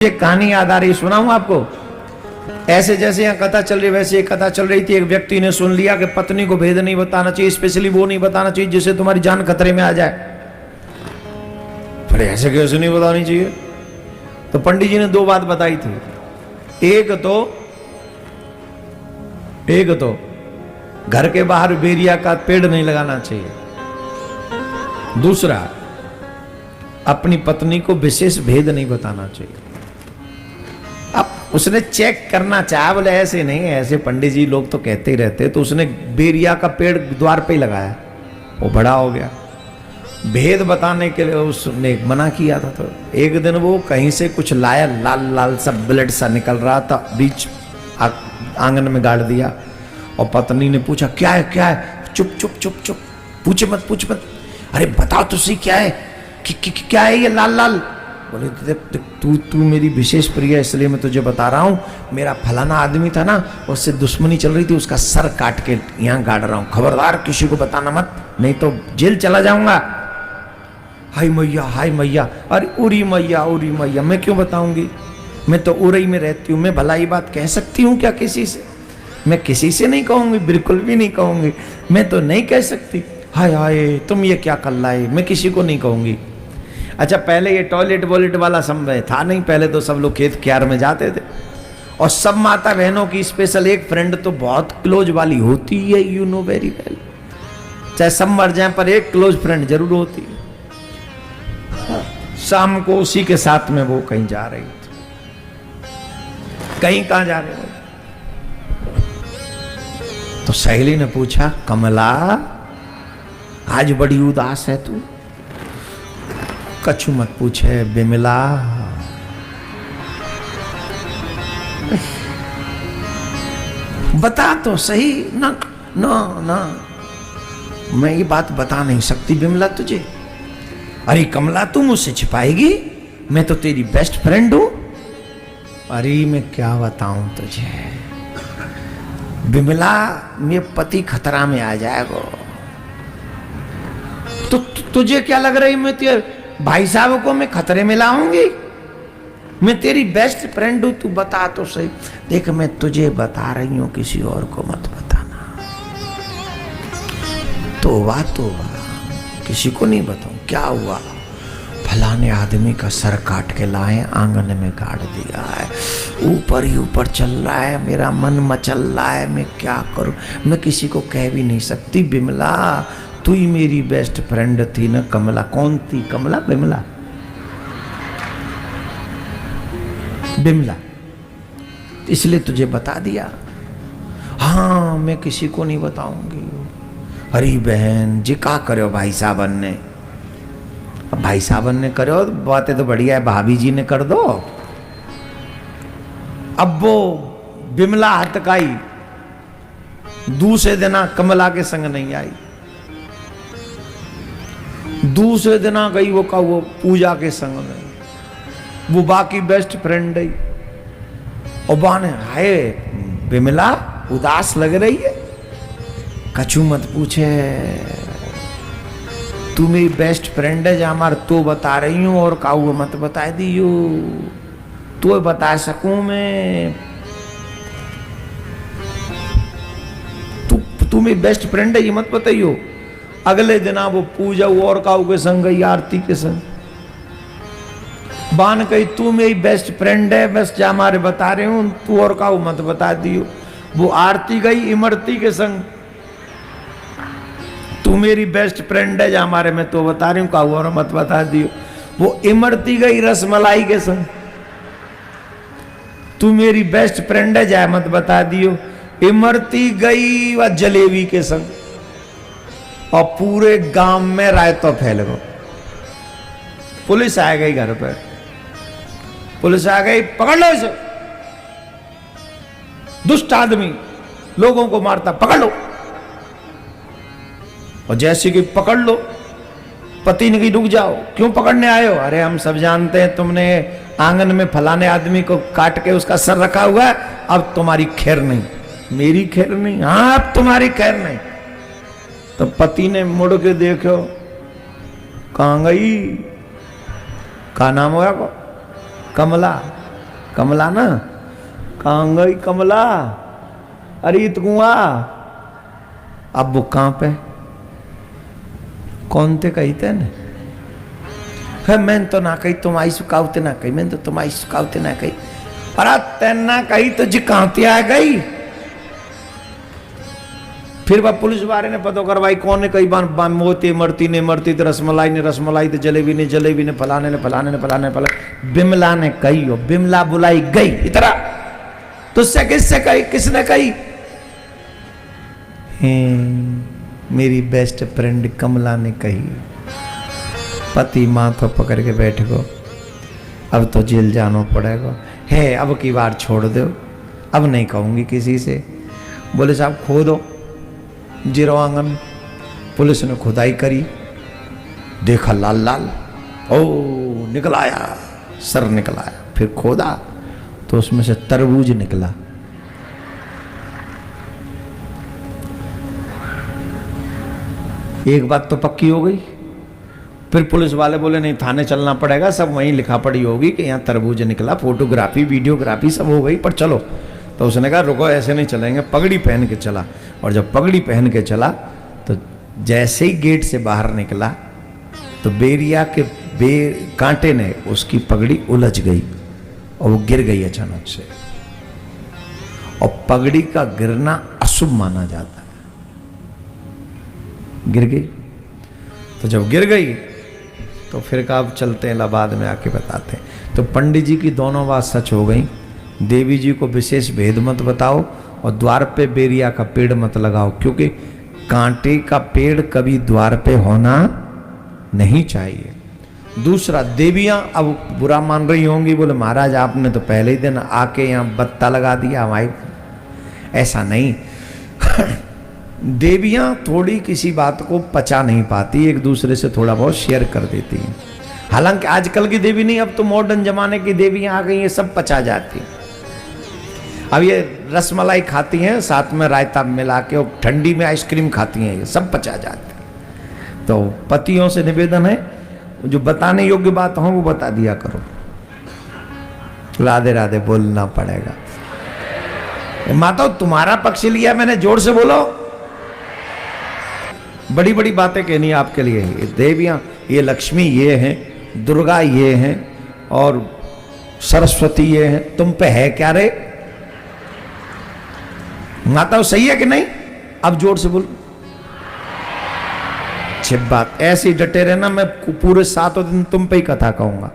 ये कहानी याद आ रही, सुनाऊं आपको। ऐसे जैसे यहाँ कथा चल रही वैसे एक कथा चल रही थी। एक व्यक्ति ने सुन लिया कि पत्नी को भेद नहीं बताना चाहिए, स्पेशली वो नहीं बताना चाहिए जिससे तुम्हारी जान खतरे में आ जाए। फिर ऐसे कैसे नहीं बतानी चाहिए? तो पंडित जी ने दो बात बताई थी। एक तो घर के बाहर बेरिया का पेड़ नहीं लगाना चाहिए। दूसरा, अपनी पत्नी को विशेष भेद नहीं बताना चाहिए। अब उसने चेक करना चाहा, बोले ऐसे नहीं, ऐसे पंडित जी लोग तो कहते ही रहते। तो उसने बेरिया का पेड़ द्वार पे ही लगाया, वो बड़ा हो गया। भेद बताने के लिए उसने मना किया था। तो एक दिन वो कहीं से कुछ लाया, लाल लाल सा ब्लड सा निकल रहा था, बीच आंगन में गाड़ दिया। और पत्नी ने पूछा क्या है क्या है? चुप चुप चुप चुप, पूछ मत। अरे बताओ तो सही क्या है, क्या है ये लाल लाल? बोले तू मेरी विशेष प्रिय है इसलिए मैं तुझे बता रहा हूं। मेरा फलाना आदमी था ना, उससे दुश्मनी चल रही थी, उसका सर काट के यहां गाड़ रहा हूं। खबरदार किसी को बताना मत, नहीं तो जेल चला जाऊंगा। हाय मैया, अरे उरी मैया, मैं क्यों बताऊंगी? मैं तो उरई में रहती हूँ, मैं भला ही बात कह सकती हूँ क्या किसी से? मैं किसी से नहीं कहूंगी, बिल्कुल भी नहीं कहूंगी, मैं तो नहीं कह सकती। हाय तुम ये क्या कर लाए, मैं किसी को नहीं कहूंगी। अच्छा, पहले ये टॉयलेट वॉलेट वाला समय था नहीं, पहले तो सब लोग खेत क्यार में जाते थे। और सब माता बहनों की स्पेशल एक फ्रेंड तो बहुत क्लोज वाली होती है, यू नो वेरी वेल। चाहे सब मर जाए पर एक क्लोज फ्रेंड जरूर होती है। शाम को उसी के साथ में वो कहीं जा रही थी। कहाँ जा रहे हो? तो सहेली ने पूछा, कमला आज बड़ी उदास है तू? कछु मत पूछे बिमला, बता तो सही ना। मैं ये बात बता नहीं सकती बिमला तुझे। अरे कमला तू मुझसे छिपाएगी? मैं तो तेरी बेस्ट फ्रेंड हूं। अरे मैं क्या बताऊं तुझे बिमला, मेरे पति खतरा में आ जाएगा। तो तुझे क्या लग रही मैं तेरे भाई साहब को मैं खतरे में लाऊंगी? मैं तेरी बेस्ट फ्रेंड हूं, तू बता तो सही। देख मैं तुझे बता रही हूं, किसी और को मत बताना। तौबा, किसी को नहीं बताऊं। क्या हुआ? फलाने आदमी का सर काट के लाए, आंगन में गाड़ दिया है, ऊपर ही ऊपर चल रहा है, मेरा मन मचल रहा है, मैं क्या करूं? मैं किसी को कह भी नहीं सकती बिमला, तू ही मेरी बेस्ट फ्रेंड थी ना। कमला कौन थी? कमला? बिमला, इसलिए तुझे बता दिया। हाँ मैं किसी को नहीं बताऊंगी। अरे बहन जी का करो भाई साहबन ने? अब भाई साहबन ने करो बातें तो बढ़िया है, भाभी जी ने कर दो। अब वो बिमला हटकाई, दूसरे दिन कमला के संग नहीं आई। दूसरे दिन गई वो पूजा के संग में, वो बाकी बेस्ट फ्रेंड है। और बहन हाय बिमला उदास लग रही है। कछु मत पूछे, तू मेरी बेस्ट फ्रेंड है जमार, तो बता रही हूं और काऊ मत बता दियो। तो बता सकूं मैं? तू मेरी बेस्ट फ्रेंड है ये मत बताइयो। अगले दिन वो पूजा और काऊ के संग गई, आरती के संग। बान कही तू मेरी बेस्ट फ्रेंड है, बस जा हमारे बता रहे हूं, तू और काऊ मत बता दियो। वो आरती गई इमरती के संग, तू मेरी बेस्ट फ्रेंड है जा हमारे, मैं तो बता रही हूं, काऊ और मत बता दियो। वो इमरती गई रसमलाई के संग, तू मेरी बेस्ट फ्रेंड है जा मत बता दियो। इमरती गई वह जलेबी के संग, और पूरे गांव में रायता फैल गया। पुलिस आ गई घर पर, पुलिस आ गई, पकड़ लो इसे, दुष्ट आदमी लोगों को मारता, पकड़ लो। और जैसे कि पकड़ लो, पति ने कही रुक जाओ, क्यों पकड़ने आए हो? अरे हम सब जानते हैं तुमने आंगन में फलाने आदमी को काट के उसका सर रखा हुआ है, अब तुम्हारी खैर नहीं। मेरी खैर नहीं? हाँ अब तुम्हारी खैर नहीं। तो पति ने मुड़ के देखो, कहां गई? का नाम होगा? कमला। कमला ना, कहाँ गई कमला, अरे कुआ, अब वो कहाँ पे, कौन थे कही थे ने, है मैंने तो ना कही तुम आई सुखावते ना कही, मैंने तो तुम आई सुखावते ना कही, अरे तेन ना कही तो जी कहाँ आ गई। फिर वह पुलिस वाले ने पता करवाई कौन ने कई बार मोती मरती ने मरती तो रसमलाई ने रसमलाई तो जलेबी ने जलेबी ने फलाने ने फलाने ने फलाने ने फलाने, बिमला ने कही हो, बिमला बुलाई गई इतना, तुझसे किससे कही, किसने कही, मेरी बेस्ट फ्रेंड कमला ने कही। पति माथा पकड़ के बैठ गो, अब तो जेल जाना पड़ेगा, है अब की बार छोड़ दो, अब नहीं कहूंगी किसी से। बोले साहब खो दो जीरो आंगन। पुलिस ने खुदाई करी, देखा लाल लाल, ओ निकल आया, सर निकल आया। फिर खोदा तो उसमें से तरबूज निकला। एक बात तो पक्की हो गई। फिर पुलिस वाले बोले नहीं थाने चलना पड़ेगा, सब वहीं लिखा पड़ी होगी कि यहाँ तरबूज निकला, फोटोग्राफी वीडियोग्राफी सब हो गई, पर चलो। तो उसने कहा रुको ऐसे नहीं चलेंगे, पगड़ी पहन के चला। और जब पगड़ी पहन के चला तो जैसे ही गेट से बाहर निकला तो बेरिया के कांटे ने उसकी पगड़ी उलझ गई और वो गिर गई अचानक से। और पगड़ी का गिरना अशुभ माना जाता है, गिर गई। तो जब गिर गई तो फिर कहा अब चलते हैं इलाहाबाद में आके बताते हैं। तो पंडित जी की दोनों बात सच हो गई। देवी जी को विशेष भेद मत बताओ और द्वार पे बेरिया का पेड़ मत लगाओ, क्योंकि कांटे का पेड़ कभी द्वार पे होना नहीं चाहिए। दूसरा, देवियां अब बुरा मान रही होंगी, बोले महाराज आपने तो पहले ही दिन आके यहाँ बत्ता लगा दिया हमारी। ऐसा नहीं देवियां थोड़ी किसी बात को पचा नहीं पाती, एक दूसरे से थोड़ा बहुत शेयर कर देती हैं। हालांकि आजकल की देवी नहीं, अब तो मॉडर्न जमाने की देवियां आ गई हैं, सब पचा जाती हैं। अब ये रसमलाई खाती हैं साथ में रायता मिला के, और ठंडी में आइसक्रीम खाती हैं, ये सब पचा जाते हैं। तो पतियों से निवेदन है जो बताने योग्य बात हो वो बता दिया करो। राधे राधे बोलना पड़ेगा। माता तुम्हारा पक्ष लिया मैंने, जोर से बोलो। बड़ी बड़ी बातें कहनी है आपके लिए। ये देवियां, ये लक्ष्मी ये हैं, दुर्गा ये हैं और सरस्वती ये हैं, तुम पे है क्या रे? माता सही है कि नहीं? अब जोर से बोलो। अच्छी बात, ऐसे ही डटे रहना, मैं पूरे 7 दिन तुम पे ही कथा कहूंगा।